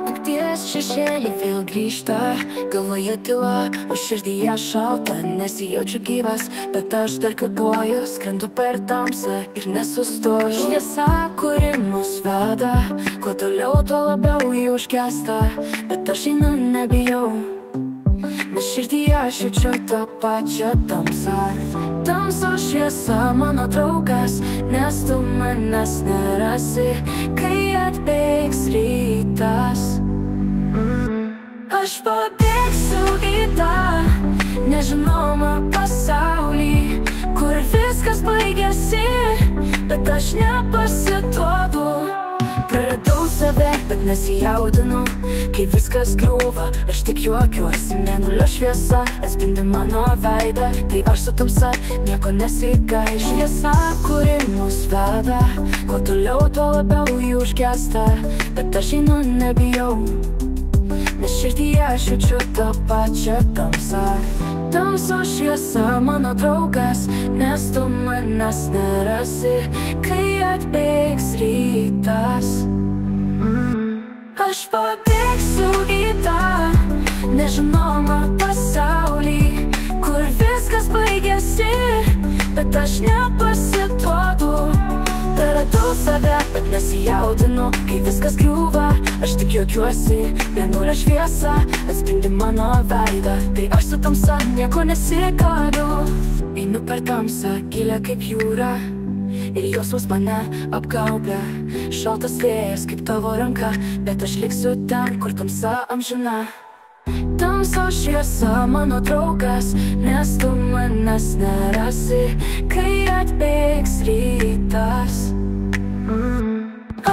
Nakties šešėliai vėl grįžta, galvoje tyla, o širdyje šalta. Nesijaučiu gyvas, bet aš dar kvėpuoju, skrendu per tamsą ir nesustoju. Šviesa, kuri mus veda, kuo toliau, tuo labiau ji užgęsta. Bet aš einu nebijau, nes širdyje aš jaučiu tą pačią tamsą. Tamsos šviesa mano draugas, nes tu manęs nerasi, kai atbėgs rytas. Aš pabėgsiu į tą nežinomą pasaulį, kur viskas baigėsi, bet aš nepasiduodu. Praradau save, bet nesijaudinu, kai viskas griūva, aš tik juokiuosi. Mėnulio šviesa atspindi mano veidą, tai aš su tamsa nieko nesigaiš. Šviesa, kuri mus veda, kuo toliau, tuo labiau ji užgęsta. Bet aš einu nebijau, nes širdyje aš jaučiu tą pačią tamsą. Tamsos šviesa mano draugas, nes tu manęs nerasi, kai atbėgs rytas. Aš pabėgsiu į tą nežinomą pasaulį, kur viskas baigėsi, bet aš nepasiduodu. Praradau save, bet nesijaudinu, kai viskas griūva, aš tik juokiuosi. Mėnulio šviesa atspindi mano veidą, tai aš su tamsa nieko nesigaliu. Einu per tamsą, gilią kaip jūra, ir jausmas mane apgaubia. Šaltas vėjas kaip tavo ranka, bet aš liksiu ten, kur tamsa amžina. Tamsos šviesa mano draugas, nes tu manęs nerasi, kai atbėgs rytas.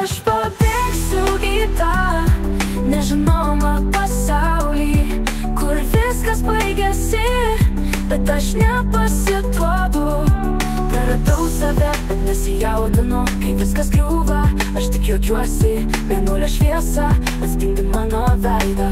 Aš pabėgsiu į tą nežinomą pasaulį, kur viskas baigėsi, bet aš nepasiduodu. Praradau save, bet nesijaudinu, kai viskas griūva, aš tik juokiuosi. Mėnulio šviesa atspindi mano veidą,